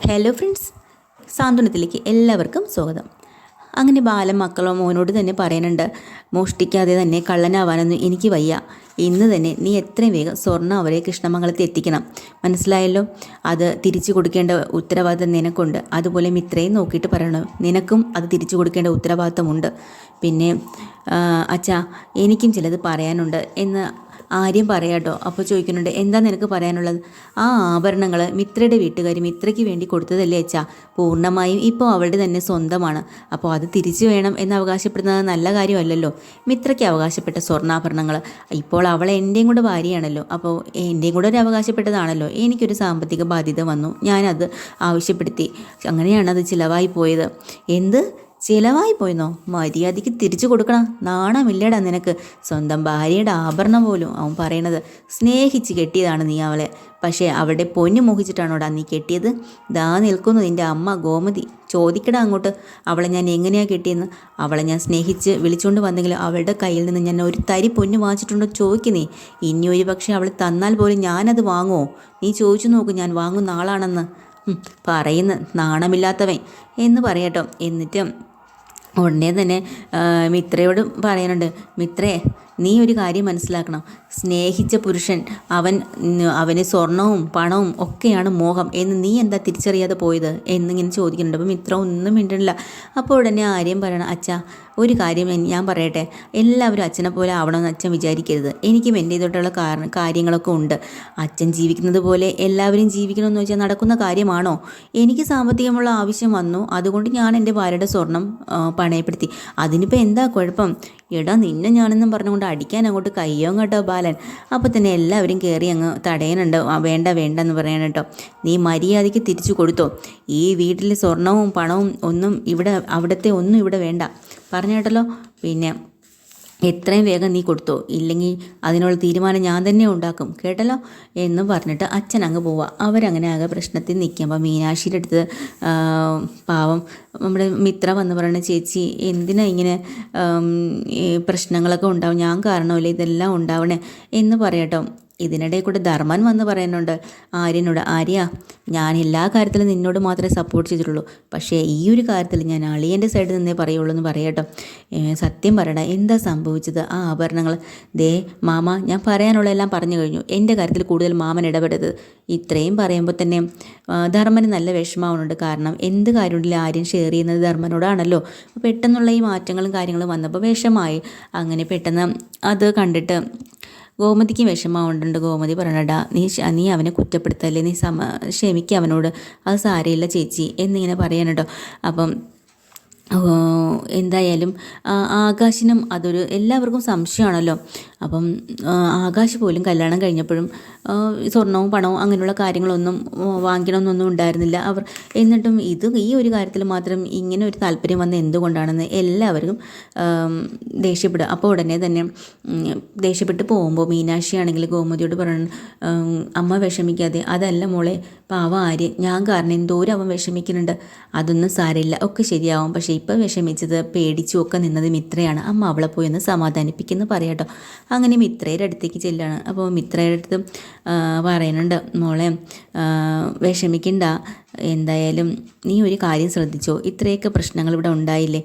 Hello friends, സാന്ത്വനത്തിലേക്ക് എല്ലാവർക്കും സ്വാഗതം. അങ്ങനെ ബാലൻ മക്കളോ മോനോട് തന്നെ പറയുന്നുണ്ട്, മോഷ്ടിക്കാതെ തന്നെ കള്ളനാവാനൊന്നും എനിക്ക് വയ്യ. ഇന്ന് തന്നെ നീ എത്രയും വേഗം സ്വർണ്ണം അവരെ കൃഷ്ണമംഗലത്ത് എത്തിക്കണം. മനസ്സിലായല്ലോ? അത് തിരിച്ചു കൊടുക്കേണ്ട ഉത്തരവാദിത്തം നിനക്കുണ്ട്. അതുപോലെ മിത്രയും നോക്കിയിട്ട് പറയണം, നിനക്കും അത് തിരിച്ചു കൊടുക്കേണ്ട ഉത്തരവാദിത്തമുണ്ട്. പിന്നെ അച്ഛാ, എനിക്കും ചിലത് പറയാനുണ്ട് എന്ന് ആര്യം പറയാട്ടോ. അപ്പോൾ ചോദിക്കുന്നുണ്ട്, എന്താ നിനക്ക് പറയാനുള്ളത്? ആ ആഭരണങ്ങൾ മിത്രയുടെ വീട്ടുകാർ മിത്രയ്ക്ക് വേണ്ടി കൊടുത്തതല്ലേ അച്ഛാ? പൂർണ്ണമായും ഇപ്പോൾ അവളുടെ തന്നെ സ്വന്തമാണ്. അപ്പോൾ അത് തിരിച്ചു വേണം എന്ന് അവകാശപ്പെടുന്നത് നല്ല കാര്യമല്ലല്ലോ. മിത്രയ്ക്ക് അവകാശപ്പെട്ട സ്വർണ്ണാഭരണങ്ങൾ ഇപ്പോൾ അവൾ എൻ്റെയും കൂടെ ഭാര്യയാണല്ലോ. അപ്പോൾ എൻ്റെയും കൂടെ ഒരു അവകാശപ്പെട്ടതാണല്ലോ. എനിക്കൊരു സാമ്പത്തിക ബാധ്യത വന്നു, ഞാനത് ആവശ്യപ്പെടുത്തി. അങ്ങനെയാണ് അത് ചിലവായി പോയത്. എന്ത് ചിലവായി പോയെന്നോ? മര്യാദയ്ക്ക് തിരിച്ചു കൊടുക്കണം. നാണമില്ലടാ നിനക്ക്? സ്വന്തം ഭാര്യയുടെ ആഭരണം പോലും അവൻ പറയണത്. സ്നേഹിച്ച് കെട്ടിയതാണ് നീ അവളെ, പക്ഷേ അവളുടെ പൊന്നു മോഹിച്ചിട്ടാണോടാ നീ കെട്ടിയത്? ദാ നിൽക്കുന്നു നിൻ്റെ അമ്മ ഗോമതി. ചോദിക്കടാ അങ്ങോട്ട്, അവളെ ഞാൻ എങ്ങനെയാണ് കെട്ടിയെന്ന്. അവളെ ഞാൻ സ്നേഹിച്ച് വിളിച്ചുകൊണ്ട് വന്നെങ്കിലും അവളുടെ കയ്യിൽ നിന്ന് ഞാൻ ഒരു തരി പൊന്നു വാങ്ങിച്ചിട്ടുണ്ടോ ചോദിക്കുന്നേ. ഇനി ഒരു പക്ഷേ അവൾ തന്നാൽ പോലും ഞാനത് വാങ്ങുമോ? നീ ചോദിച്ചു നോക്ക്, ഞാൻ വാങ്ങുന്ന ആളാണെന്ന്. പറയുന്ന നാണമില്ലാത്തവൻ എന്ന് പറയട്ടോ. എന്നിട്ട് ഉടനെ തന്നെ മിത്രയോട് പറയാനുണ്ട്, മിത്രേ, നീ ഒരു കാര്യം മനസ്സിലാക്കണം. സ്നേഹിച്ച പുരുഷൻ അവന് സ്വർണവും പണവും ഒക്കെയാണ് മോഹം എന്ന് നീ എന്താ തിരിച്ചറിയാതെ പോയത് എന്നിങ്ങനെ ചോദിക്കുന്നുണ്ട്. അപ്പം മിത്ര ഒന്നും മിണ്ടണില്ല. അപ്പോൾ ഉടനെ ആര്യം പറയണം, അച്ഛാ ഒരു കാര്യം ഞാൻ പറയട്ടെ, എല്ലാവരും അച്ഛനെ പോലെ ആവണമെന്ന് അച്ഛൻ വിചാരിക്കരുത്. എനിക്കും എൻ്റെ ഇതോട്ടുള്ള കാര്യങ്ങളൊക്കെ ഉണ്ട്. അച്ഛൻ ജീവിക്കുന്നത് പോലെ എല്ലാവരും ജീവിക്കണമെന്ന് വെച്ചാൽ നടക്കുന്ന കാര്യമാണോ? എനിക്ക് സാമ്പത്തികമുള്ള ആവശ്യം വന്നു, അതുകൊണ്ട് ഞാൻ എൻ്റെ ഭാര്യയുടെ സ്വർണം പണയപ്പെടുത്തി. അതിനിപ്പോൾ എന്താ കുഴപ്പം? എടാ നിന്നെ ഞാനെന്നും പറഞ്ഞുകൊണ്ട് അടിക്കാൻ അങ്ങോട്ട് കയ്യോ കേട്ടോ ബാലൻ. അപ്പോൾ തന്നെ എല്ലാവരും കയറി അങ്ങ് തടയാനുണ്ട്. വേണ്ട വേണ്ടെന്ന് പറയാൻ കേട്ടോ. നീ മര്യാദയ്ക്ക് തിരിച്ചു കൊടുത്തോ. ഈ വീട്ടിൽ സ്വർണവും പണവും ഒന്നും അവിടുത്തെ ഒന്നും ഇവിടെ വേണ്ട പറഞ്ഞേട്ടല്ലോ. പിന്നെ എത്രയും വേഗം നീ കൊടുത്തോ, ഇല്ലെങ്കിൽ അതിനുള്ള തീരുമാനം ഞാൻ തന്നെ ഉണ്ടാക്കും, കേട്ടല്ലോ എന്ന് പറഞ്ഞിട്ട് അച്ഛൻ അങ്ങ് പോവുക. അവരങ്ങനെ ആകെ പ്രശ്നത്തിൽ നിൽക്കുമ്പോൾ മീനാക്ഷിയുടെ അടുത്ത് പാവം നമ്മുടെ മിത്ര വന്ന് പറയണ, ചേച്ചി എന്തിനാ ഇങ്ങനെ പ്രശ്നങ്ങളൊക്കെ ഉണ്ടാവും, ഞാൻ കാരണമല്ലേ ഇതെല്ലാം ഉണ്ടാവണേ എന്ന് പറയട്ടോ. ഇതിനിടയിൽ കൂടെ ധർമ്മൻ വന്ന് പറയുന്നുണ്ട് ആര്യനോട്, ആര്യ, ഞാൻ എല്ലാ കാര്യത്തിലും നിന്നോട് മാത്രമേ സപ്പോർട്ട് ചെയ്തിട്ടുള്ളൂ, പക്ഷേ ഈ ഒരു കാര്യത്തിൽ ഞാൻ അളിയൻ്റെ സൈഡിൽ നിന്നേ പറയുള്ളൂ എന്ന് പറയട്ടോ. സത്യം പറയണ, എന്താ സംഭവിച്ചത്? ആ ആഭരണങ്ങൾ ദേ മാമ, ഞാൻ പറയാനുള്ള എല്ലാം പറഞ്ഞു കഴിഞ്ഞു. എൻ്റെ കാര്യത്തിൽ കൂടുതൽ മാമൻ ഇടപെടരുത്. ഇത്രയും പറയുമ്പോൾ തന്നെ ധർമ്മന് നല്ല വിഷമമാവുന്നുണ്ട്. കാരണം എന്ത് കാര്യമുണ്ടെങ്കിലും ആര്യൻ ഷെയർ ചെയ്യുന്നത് ധർമ്മനോടാണല്ലോ. പെട്ടെന്നുള്ള ഈ മാറ്റങ്ങളും കാര്യങ്ങളും വന്നപ്പോൾ വിഷമായി. അങ്ങനെ പെട്ടെന്ന് അത് കണ്ടിട്ട് ഗോമതിക്ക് വിഷമമുണ്ടുണ്ട്. ഗോമതി പറയണടാ, നീ അവനെ കുറ്റപ്പെടുത്തല്ലേ, നീ ക്ഷമിക്കുക അവനോട്, അത് സാരമില്ല ചേച്ചി എന്നിങ്ങനെ പറയാനുണ്ടോ. അപ്പം എന്തായാലും ആകാശിനും അതൊരു എല്ലാവർക്കും സംശയമാണല്ലോ. അപ്പം ആകാശ് പോലും കല്യാണം കഴിഞ്ഞപ്പോഴും സ്വർണവും പണവും അങ്ങനെയുള്ള കാര്യങ്ങളൊന്നും വാങ്ങിക്കണമെന്നൊന്നും ഉണ്ടായിരുന്നില്ല അവർ. എന്നിട്ടും ഈ ഒരു കാര്യത്തിൽ മാത്രം ഇങ്ങനെ ഒരു താല്പര്യം വന്ന എന്തുകൊണ്ടാണെന്ന് എല്ലാവർക്കും ദേഷ്യപ്പെടുക. അപ്പോൾ ഉടനെ തന്നെ ദേഷ്യപ്പെട്ട് പോകുമ്പോൾ മീനാക്ഷി ആണെങ്കിൽ ഗോമതിയോട് പറയണം, അമ്മ വിഷമിക്കാതെ, അതല്ല മോളെ, പാവ ആര്യൻ, ഞാൻ കാരണം എന്തോരം അവൻ വിഷമിക്കുന്നുണ്ട്. അതൊന്നും സാരമില്ല, ഒക്കെ ശരിയാവും. പക്ഷേ ഇപ്പം വിഷമിച്ചത് പേടിച്ചും ഒക്കെ നിന്നത് മിത്രയാണ്. അമ്മ അവളെ പോയി ഒന്ന് സമാധാനിപ്പിക്കുന്നു പറയാട്ടോ. അങ്ങനെ മിത്രയുടെ അടുത്തേക്ക് ചെല്ലാണ്. അപ്പോൾ മിത്രയുടെ അടുത്ത് പറയുന്നുണ്ട്, മോളെ വിഷമിക്കണ്ട, എന്തായാലും നീ ഒരു കാര്യം ശ്രദ്ധിച്ചോ, ഇത്രയൊക്കെ പ്രശ്നങ്ങൾ ഇവിടെ ഉണ്ടായില്ലേ?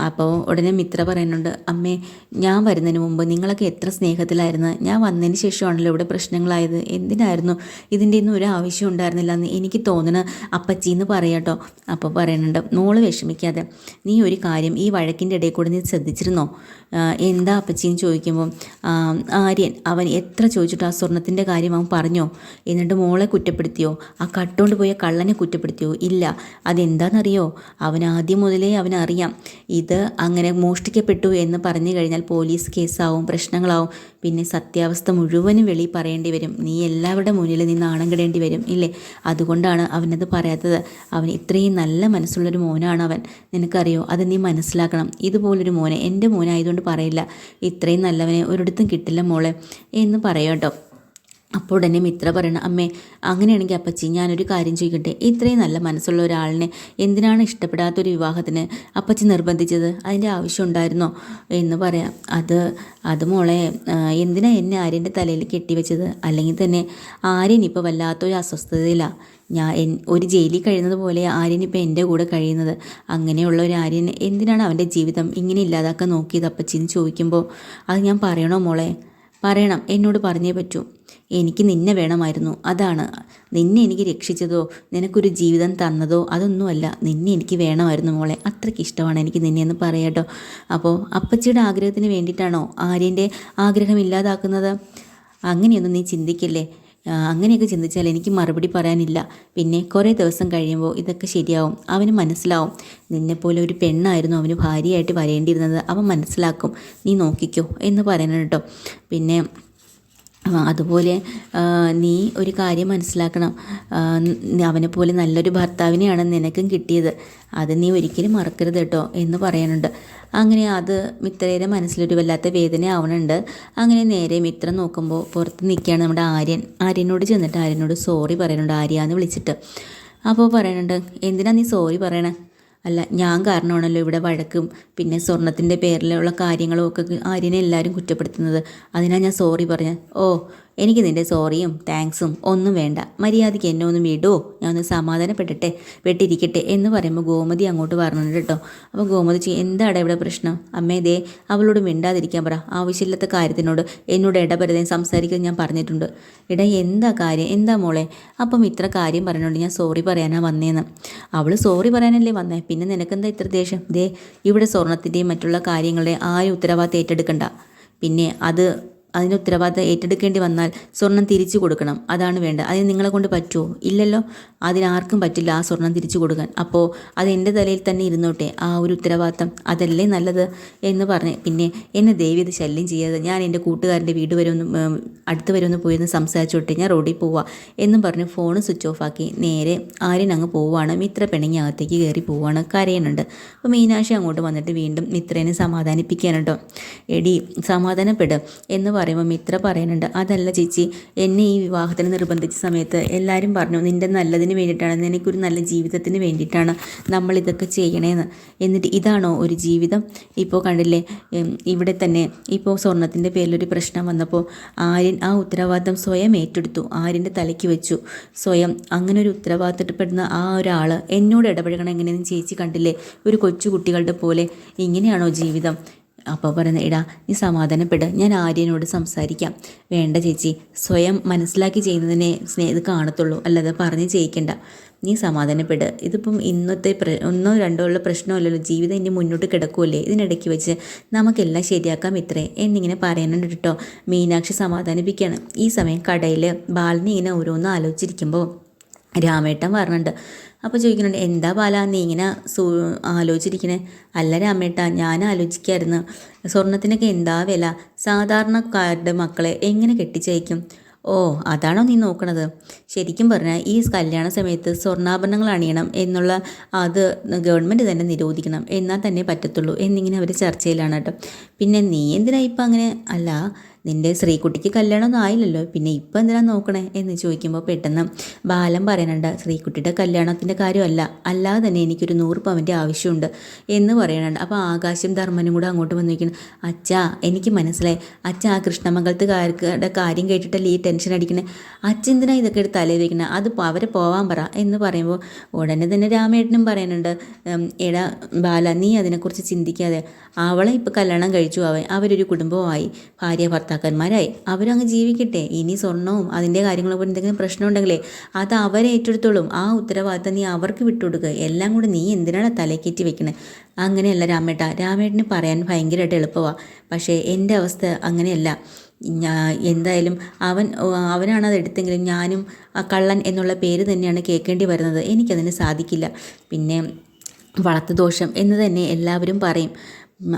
അപ്പോൾ ഉടനെ മിത്ര പറയുന്നുണ്ട്, അമ്മേ, ഞാൻ വരുന്നതിന് മുമ്പ് നിങ്ങളൊക്കെ എത്ര സ്നേഹത്തിലായിരുന്നു. ഞാൻ വന്നതിന് ശേഷമാണല്ലോ ഇവിടെ പ്രശ്നങ്ങളായത്. എന്തിനായിരുന്നു? ഇതിൻ്റെ ഒന്നും ഒരു ആവശ്യം ഉണ്ടായിരുന്നില്ല എന്ന് എനിക്ക് തോന്നുന്നു അപ്പച്ചി എന്ന് പറയാട്ടോ. അപ്പോൾ പറയുന്നുണ്ട്, മോള് വിഷമിക്കാതെ, നീ ഒരു കാര്യം ഈ വഴക്കിൻ്റെ ഇടയിൽ കൂടെ നീ ശ്രദ്ധിച്ചിരുന്നോ? എന്താ അപ്പച്ചിന്ന് ചോദിക്കുമ്പോൾ ആര്യൻ അവൻ എത്ര ചോദിച്ചിട്ട് ആ സ്വർണത്തിൻ്റെ കാര്യം അവൻ പറഞ്ഞോ? എന്നിട്ട് മോളെ കുറ്റപ്പെടുത്തിയോ? ആ കട്ടുകൊണ്ട് പോയ കള്ളനെ കുറ്റപ്പെടുത്തിയോ? ഇല്ല. അതെന്താണെന്നറിയോ? അവൻ ആദ്യം മുതലേ അവനറിയാം ഇത് അങ്ങനെ മോഷ്ടിക്കപ്പെട്ടു എന്ന് പറഞ്ഞു കഴിഞ്ഞാൽ പോലീസ് കേസാവും, പ്രശ്നങ്ങളാവും. പിന്നെ സത്യാവസ്ഥ മുഴുവനും വെളി പറയേണ്ടി വരും. നീ എല്ലാവരുടെ മുന്നിൽ നീ നാണം കെടേണ്ടി വരും ഇല്ലേ? അതുകൊണ്ടാണ് അവനത് പറയാത്തത്. അവൻ ഇത്രയും നല്ല മനസ്സുള്ളൊരു മോനാണ് അവൻ, നിനക്കറിയോ? അത് നീ മനസ്സിലാക്കണം. ഇതുപോലൊരു മോനെ, എൻ്റെ മോനായതുകൊണ്ട് പറയില്ല, ഇത്രയും നല്ലവനെ ഒരിടത്തും കിട്ടില്ല മോളെ എന്ന് പറയാം കേട്ടോ. അപ്പോൾ ഉടനെ മിത്ര പറയണം, അമ്മേ അങ്ങനെയാണെങ്കിൽ അപ്പച്ചി ഞാനൊരു കാര്യം ചോദിക്കട്ടെ, ഇത്രയും നല്ല മനസ്സുള്ള ഒരാളിനെ എന്തിനാണ് ഇഷ്ടപ്പെടാത്തൊരു വിവാഹത്തിന് അപ്പച്ചി നിർബന്ധിച്ചത്? അതിൻ്റെ ആവശ്യം ഉണ്ടായിരുന്നോ എന്ന് പറയാം. അത് മോളെ, എന്തിനാ എന്നെ ആര്യൻ്റെ തലയിൽ കെട്ടിവെച്ചത്? അല്ലെങ്കിൽ തന്നെ ആര്യൻ ഇപ്പോൾ വല്ലാത്തൊരു അസ്വസ്ഥതയിലാണ്. ഒരു ജയിലിൽ കഴിയുന്നത് പോലെ ആര്യനിപ്പോൾ എൻ്റെ കൂടെ കഴിയുന്നത്. അങ്ങനെയുള്ള ഒരു ആര്യൻ എന്തിനാണ് അവൻ്റെ ജീവിതം ഇങ്ങനെ ഇല്ലാതാക്കാൻ നോക്കിയത് അപ്പച്ചിന്ന് ചോദിക്കുമ്പോൾ, അത് ഞാൻ പറയണോ മോളെ? പറയണം, എന്നോട് പറഞ്ഞേ പറ്റൂ. എനിക്ക് നിന്നെ വേണമായിരുന്നു. അതാണ്. നിന്നെ എനിക്ക് രക്ഷിച്ചതോ നിനക്കൊരു ജീവിതം തന്നതോ അതൊന്നുമല്ല. നിന്നെ എനിക്ക് വേണമായിരുന്നു മോളെ. അത്രയ്ക്ക് ഇഷ്ടമാണ് എനിക്ക് നിന്നെ എന്ന് പറയാട്ടോ. അപ്പോൾ അപ്പച്ചിയുടെ ആഗ്രഹത്തിന് വേണ്ടിയിട്ടാണോ ആര്യൻ്റെ ആഗ്രഹം ഇല്ലാതാക്കുന്നത്? അങ്ങനെയൊന്നും നീ ചിന്തിക്കില്ലേ. അങ്ങനെയൊക്കെ ചിന്തിച്ചാൽ എനിക്ക് മറുപടി പറയാനില്ല. പിന്നെ കുറേ ദിവസം കഴിയുമ്പോൾ ഇതൊക്കെ ശരിയാവും. അവന് മനസ്സിലാവും നിന്നെപ്പോലെ ഒരു പെണ്ണായിരുന്നു അവന് ഭാര്യയായിട്ട് വരേണ്ടിയിരുന്നത്. അവൻ മനസ്സിലാക്കും. നീ നോക്കിക്കോ എന്ന് പറയണം കേട്ടോ. പിന്നെ അതുപോലെ നീ ഒരു കാര്യം മനസ്സിലാക്കണം. അവനെപ്പോലെ നല്ലൊരു ഭർത്താവിനെയാണ് നിനക്കും കിട്ടിയത്. അത് നീ ഒരിക്കലും മറക്കരുത് കേട്ടോ എന്ന് പറയാനുണ്ട്. അങ്ങനെ അത് മിത്രയുടെ മനസ്സിലൊരു വല്ലാത്ത വേദന ആവണുണ്ട്. അങ്ങനെ നേരെ മിത്ര നോക്കുമ്പോൾ പുറത്ത് നിൽക്കുകയാണ് നമ്മുടെ ആര്യനോട് ചെന്നിട്ട് ആര്യനോട് സോറി പറയുന്നുണ്ട്, ആര്യാന്ന് വിളിച്ചിട്ട്. അപ്പോൾ പറയുന്നുണ്ട്, എന്തിനാ നീ സോറി പറയണേ? അല്ല, ഞാൻ കാരണമാണല്ലോ ഇവിടെ വഴക്കും പിന്നെ സ്വർണത്തിൻ്റെ പേരിലുള്ള കാര്യങ്ങളും ഒക്കെ ആര്യനെ എല്ലാവരും കുറ്റപ്പെടുത്തുന്നത്. അതിനാണ് ഞാൻ സോറി പറഞ്ഞത്. ഓ, എനിക്ക് നിൻ്റെ സോറിയും താങ്ക്സും ഒന്നും വേണ്ട. മര്യാദയ്ക്ക് എന്നെ ഒന്ന് വിടുമോ? ഞാൻ ഒന്ന് പെട്ടിരിക്കട്ടെ എന്ന് പറയുമ്പോൾ ഗോമതി അങ്ങോട്ട് പറഞ്ഞിട്ട് കേട്ടോ. അപ്പോൾ ഗോമതി എന്താണ് ഇവിടെ പ്രശ്നം? അമ്മേ, ദേ അവളോട് മിണ്ടാതിരിക്കാൻ പറ. ആവശ്യമില്ലാത്ത കാര്യത്തിനോട് എന്നോട് ഇടപെടുന്നേ സംസാരിക്കാൻ ഞാൻ പറഞ്ഞിട്ടുണ്ട്. എന്താ കാര്യം? എന്താ മോളെ? അപ്പം ഇത്ര കാര്യം പറഞ്ഞുകൊണ്ട് ഞാൻ സോറി പറയാനാണ് വന്നേന്ന്. അവൾ സോറി പറയാനല്ലേ വന്നേ, പിന്നെ നിനക്കെന്താ ഇത്ര ദേഷ്യം? ദേ ഇവിടെ സ്വർണത്തിൻ്റെയും മറ്റുള്ള കാര്യങ്ങളുടെ ആരും ഉത്തരവാദിത്തം ഏറ്റെടുക്കണ്ട. പിന്നെ അതിന് ഉത്തരവാദിത്തം ഏറ്റെടുക്കേണ്ടി വന്നാൽ സ്വർണം തിരിച്ചു കൊടുക്കണം. അതാണ് വേണ്ടത്. അതിന് നിങ്ങളെ കൊണ്ട് പറ്റുമോ? ഇല്ലല്ലോ. അതിനാർക്കും പറ്റില്ല ആ സ്വർണം തിരിച്ചു കൊടുക്കാൻ. അപ്പോൾ അത് എൻ്റെ തലയിൽ തന്നെ ഇരുന്നോട്ടെ ആ ഒരു ഉത്തരവാദിത്തം. അതല്ലേ നല്ലത് എന്ന് പറഞ്ഞ് പിന്നെ എന്നെ ദയവേത് ശല്യം ചെയ്യാതെ ഞാൻ എൻ്റെ കൂട്ടുകാരൻ്റെ വീട് വരെ അടുത്ത് വരെ ഒന്ന് പോയി സംസാരിച്ചോട്ടെ, ഞാൻ റോഡിൽ പോവാ എന്നും പറഞ്ഞ് ഫോൺ സ്വിച്ച് ഓഫ് ആക്കി നേരെ ആര്യൻ അങ്ങ് പോവുകയാണ്. മിത്ര പിണങ്ങി അകത്തേക്ക് കയറി പോവുകയാണ്, കരയുന്നുണ്ട്. അപ്പോൾ മീനാക്ഷി അങ്ങോട്ട് വന്നിട്ട് വീണ്ടും മിത്രേനെ സമാധാനിപ്പിക്കാനുണ്ടോ. എടി സമാധാനപ്പെടും എന്ന് പറയുമ്പോൾ മിത്ര പറയുന്നുണ്ട്, അതല്ല ചേച്ചി, എന്നെ ഈ വിവാഹത്തിന് നിർബന്ധിച്ച സമയത്ത് എല്ലാവരും പറഞ്ഞു നിൻ്റെ നല്ലതിന് വേണ്ടിയിട്ടാണ്, നിനക്കൊരു നല്ല ജീവിതത്തിന് വേണ്ടിയിട്ടാണ് നമ്മളിതൊക്കെ ചെയ്യണേന്ന്. എന്നിട്ട് ഇതാണോ ഒരു ജീവിതം? ഇപ്പോൾ കണ്ടില്ലേ, ഇവിടെ തന്നെ ഇപ്പോൾ സ്വർണത്തിൻ്റെ പേരിലൊരു പ്രശ്നം വന്നപ്പോൾ ആര്യൻ ആ ഉത്തരവാദിത്തം സ്വയം ഏറ്റെടുത്തു, ആര്യൻ്റെ തലയ്ക്ക് വെച്ചു സ്വയം. അങ്ങനെ ഒരു ഉത്തരവാദിത്തപ്പെടുന്ന ആ ഒരാൾ എന്നോട് ഇടപഴകണം എങ്ങനെയെന്ന് ചേച്ചി കണ്ടില്ലേ? ഒരു കൊച്ചു കുട്ടികളുടെ പോലെ. ഇങ്ങനെയാണോ ജീവിതം? അപ്പോൾ പറയുന്നത്, എടാ നീ സമാധാനപ്പെട്, ഞാൻ ആര്യനോട് സംസാരിക്കാം. വേണ്ട ചേച്ചി, സ്വയം മനസ്സിലാക്കി ചെയ്യുന്നതിനെ ഇത് കാണത്തുള്ളൂ, അല്ലാതെ പറഞ്ഞ് ചെയ്യിക്കണ്ട. നീ സമാധാനപ്പെട്. ഇതിപ്പം ഇന്നത്തെ ഒന്നോ രണ്ടോ ഉള്ള പ്രശ്നമല്ലല്ലോ, ജീവിതം ഇനി മുന്നോട്ട് കിടക്കുമല്ലേ, ഇതിനിടയ്ക്ക് വെച്ച് നമുക്കെല്ലാം ശരിയാക്കാം ഇത്രേ എന്നിങ്ങനെ പറയാനുണ്ട് കേട്ടോ. മീനാക്ഷി സമാധാനിപ്പിക്കുകയാണ്. ഈ സമയം കടയിൽ ബാലിനെ ഇങ്ങനെ ഓരോന്നും ആലോചിച്ചിരിക്കുമ്പോൾ രാമേട്ടൻ പറഞ്ഞിട്ടുണ്ട്. അപ്പോൾ ചോദിക്കുന്നുണ്ട്, എന്താ ബാല നീ ഇങ്ങനെ ആലോചിച്ചിരിക്കണേ? അല്ല രാമേട്ട, ഞാൻ ആലോചിക്കായിരുന്നു, സ്വർണത്തിനൊക്കെ എന്താ വില, സാധാരണക്കാരുടെ മക്കളെ എങ്ങനെ കെട്ടിച്ചയക്കും? ഓ, അതാണോ നീ നോക്കണത്? ശരിക്കും പറഞ്ഞാൽ ഈ കല്യാണ സമയത്ത് സ്വർണ്ണാഭരണങ്ങൾ അണിയണം എന്നുള്ള അത് ഗവൺമെൻറ് തന്നെ നിരോധിക്കണം, എന്നാൽ തന്നെ പറ്റത്തുള്ളൂ എന്നിങ്ങനെ അവർ ചർച്ചയിലാണ് കേട്ടോ. പിന്നെ നീ എന്തിനാ ഇപ്പം അങ്ങനെ? അല്ല, നിൻ്റെ ശ്രീകുട്ടിക്ക് കല്യാണമൊന്നും ആയില്ലല്ലോ, പിന്നെ ഇപ്പം എന്തിനാ നോക്കണേ എന്ന് ചോദിക്കുമ്പോൾ പെട്ടെന്ന് ബാലൻ പറയുന്നുണ്ട്, ശ്രീകുട്ടിയുടെ കല്യാണത്തിൻ്റെ കാര്യമല്ല, അല്ലാതെ തന്നെ എനിക്കൊരു 100 പവൻ്റെ ആവശ്യമുണ്ട് എന്ന് പറയുന്നുണ്ട്. അപ്പോൾ ആകാശം ധർമ്മനും കൂടെ അങ്ങോട്ട് വന്ന് നിൽക്കുന്നു. അച്ഛാ, എനിക്ക് മനസ്സിലായി. അച്ഛാ, ആ കൃഷ്ണമംഗലത്തുകാരുടെ കാര്യം കേട്ടിട്ടല്ലേ ഈ ടെൻഷൻ അടിക്കണേ? അച്ഛൻ എന്തിനാ ഇതൊക്കെ എടുത്ത് തലയിൽ വയ്ക്കണേ? അത് അവരെ പോവാൻ പറ എന്ന് പറയുമ്പോൾ ഉടനെ തന്നെ രാമേട്ടനും പറയുന്നുണ്ട്, എടാ ബാല, നീ അതിനെക്കുറിച്ച് ചിന്തിക്കാതെ, അവളെ ഇപ്പോൾ കല്യാണം കഴിച്ചു, അവരൊരു കുടുംബമായി, ഭാര്യ ഭർത്താക്കന്മാരായി, അവരങ്ങ് ജീവിക്കട്ടെ. ഇനി സ്വർണവും അതിൻ്റെ കാര്യങ്ങളൊക്കെ എന്തെങ്കിലും പ്രശ്നം ഉണ്ടെങ്കിലേ അത് അവരെ ഏറ്റെടുത്തോളും. ആ ഉത്തരവാദിത്തം നീ അവർക്ക് വിട്ടുകൊടുക്കുക. എല്ലാം കൂടെ നീ എന്തിനാണ് തലക്കേറ്റി വെക്കണേ? അങ്ങനെയല്ല രാമേട്ടന് പറയാൻ ഭയങ്കരമായിട്ട് എളുപ്പമാണ്. പക്ഷേ എൻ്റെ അവസ്ഥ അങ്ങനെയല്ല. എന്തായാലും അവനാണത് എടുത്തെങ്കിലും ഞാനും കള്ളൻ എന്നുള്ള പേര് തന്നെയാണ് കേൾക്കേണ്ടി വരുന്നത്. എനിക്കതിന് സാധിക്കില്ല. പിന്നെ വളർത്തു ദോഷം എന്ന് തന്നെ എല്ലാവരും പറയും.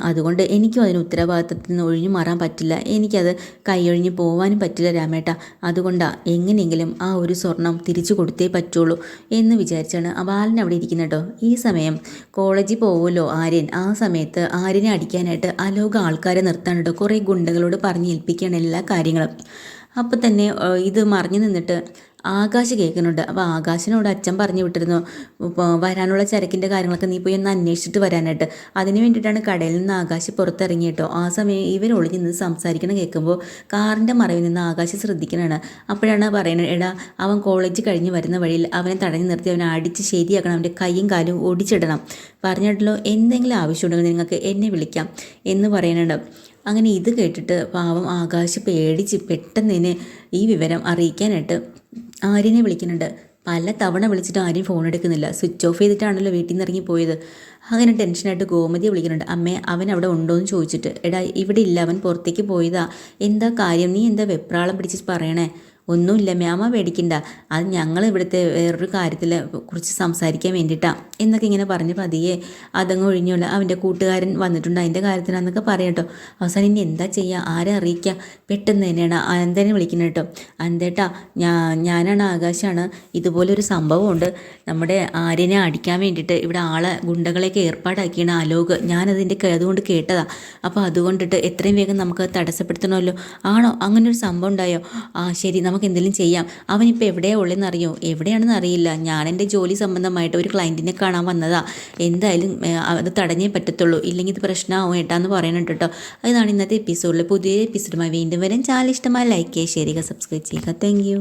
അതുകൊണ്ട് എനിക്കും അതിന് ഉത്തരവാദിത്തത്തിൽ നിന്ന് ഒഴിഞ്ഞു മാറാൻ പറ്റില്ല. എനിക്കത് കൈയൊഴിഞ്ഞ് പോകാനും പറ്റില്ല രാമേട്ട. അതുകൊണ്ടാണ് എങ്ങനെയെങ്കിലും ആ ഒരു സ്വർണം തിരിച്ചു കൊടുത്തേ പറ്റുള്ളൂ എന്ന് വിചാരിച്ചാണ് ബാലൻ അവിടെ ഇരിക്കുന്നത് കേട്ടോ. ഈ സമയം കോളേജിൽ പോകുമല്ലോ ആര്യൻ. ആ സമയത്ത് ആര്യനെ അടിക്കാനായിട്ട് അലോക ആൾക്കാരെ നിർത്താൻ കേട്ടോ. കുറേ ഗുണ്ടകളോട് പറഞ്ഞ് ഏൽപ്പിക്കുകയാണ് എല്ലാ കാര്യങ്ങളും. അപ്പോൾ തന്നെ ഇത് മറിഞ്ഞു നിന്നിട്ട് ആകാശ് കേൾക്കുന്നുണ്ട്. അപ്പോൾ ആകാശിനോട് അച്ഛൻ പറഞ്ഞു വിട്ടിരുന്നു വരാനുള്ള ചരക്കിൻ്റെ കാര്യങ്ങളൊക്കെ നീ പോയി ഒന്ന് അന്വേഷിച്ചിട്ട് വരാനായിട്ട്. അതിന് വേണ്ടിയിട്ടാണ് കടയിൽ നിന്ന് ആകാശ് പുറത്തിറങ്ങിയിട്ടോ. ആ സമയം ഇവർ ഒളിഞ്ഞു നിന്ന് സംസാരിക്കണം കേൾക്കുമ്പോൾ കാറിൻ്റെ മറവിൽ നിന്ന് ആകാശ് ശ്രദ്ധിക്കണതാണ്. അപ്പോഴാണ് പറയുന്നത്, എടാ അവൻ കോളേജ് കഴിഞ്ഞ് വരുന്ന വഴിയിൽ അവനെ തടഞ്ഞു നിർത്തി അവനെ അടിച്ച് ശരിയാക്കണം, അവൻ്റെ കൈയും കാലും ഒടിച്ചിടണം. പറഞ്ഞിട്ടല്ലോ എന്തെങ്കിലും ആവശ്യമുണ്ടെങ്കിൽ നിങ്ങൾക്ക് എന്നെ വിളിക്കാം എന്ന് പറയുന്നുണ്ട്. അങ്ങനെ ഇത് കേട്ടിട്ട് പാവം ആകാശ് പേടിച്ച് പെട്ടെന്ന് തന്നെ ഈ വിവരം അറിയിക്കാനായിട്ട് ആര്യനെ വിളിക്കുന്നുണ്ട്. പല തവണ വിളിച്ചിട്ട് ആരും ഫോൺ എടുക്കുന്നില്ല. സ്വിച്ച് ഓഫ് ചെയ്തിട്ടാണല്ലോ വീട്ടിൽ നിന്ന് ഇറങ്ങി പോയത്. അങ്ങനെ ടെൻഷനായിട്ട് ഗോമതിയെ വിളിക്കുന്നുണ്ട്. അമ്മേ അവൻ അവിടെ ഉണ്ടോ എന്ന് ചോദിച്ചിട്ട്. എടാ ഇവിടെ ഇല്ല, അവൻ പുറത്തേക്ക് പോയതാ. എന്താ കാര്യം? നീ എന്താ വെപ്രാളം പിടിച്ച് പറയണേ? ഒന്നുമില്ല മേമ പേടിക്കണ്ട, അത് ഞങ്ങൾ ഇവിടുത്തെ വേറൊരു കാര്യത്തിൽ കുറിച്ച് സംസാരിക്കാൻ വേണ്ടിയിട്ടാണ് എന്നൊക്കെ ഇങ്ങനെ പറഞ്ഞ് പതിയെ അതങ്ങ് ഒഴിഞ്ഞുള്ള അവൻ്റെ കൂട്ടുകാരൻ വന്നിട്ടുണ്ട് അതിൻ്റെ കാര്യത്തിനാന്നൊക്കെ പറയാം കേട്ടോ. അവസാനം ഇനി എന്താ ചെയ്യുക, ആരെ അറിയിക്കുക? പെട്ടെന്ന് തന്നെയാണ് അനന്തനെ വിളിക്കുന്നത് കേട്ടോ. അനന്തേട്ടാ, ഞാനാണ് ആകാശാണ്. ഇതുപോലൊരു സംഭവമുണ്ട്. നമ്മുടെ ആര്യനെ അടിക്കാൻ വേണ്ടിയിട്ട് ഇവിടെ ആളെ ഗുണ്ടകളെയൊക്കെ ഏർപ്പാടാക്കിയാണ് ആലോക്. ഞാനതിൻ്റെ അതുകൊണ്ട് കേട്ടതാ. അപ്പോൾ അതുകൊണ്ടിട്ട് എത്രയും വേഗം നമുക്ക് തടസ്സപ്പെടുത്തണമല്ലോ. ആണോ? അങ്ങനെ ഒരു സംഭവം ഉണ്ടായോ? ആ ശരി, നമുക്ക് എന്തെങ്കിലും ചെയ്യാം. അവനിപ്പോൾ എവിടെയാണ് ഉള്ളതെന്ന് അറിയോ? എവിടെയാണെന്ന് അറിയില്ല. ഞാൻ എൻ്റെ ജോലി സംബന്ധമായിട്ട് ഒരു ക്ലയൻറ്റിനെ കാണാൻ വന്നതാ. എന്തായാലും അത് തടഞ്ഞേ പറ്റത്തുള്ളൂ, ഇല്ലെങ്കിൽ ഇത് പ്രശ്നമാവും ഏട്ടാന്ന് പറയുന്നുണ്ട് കേട്ടോ. അതാണ് ഇന്നത്തെ എപ്പിസോഡിൽ. പുതിയ എപ്പിസോഡുമായി വീണ്ടും വരാൻ. ചാനൽ ഇഷ്ടമായി ലൈക്ക് ചെയ്യുക, ഷെയർ ചെയ്യുക, സബ്സ്ക്രൈബ് ചെയ്യുക. Thank you.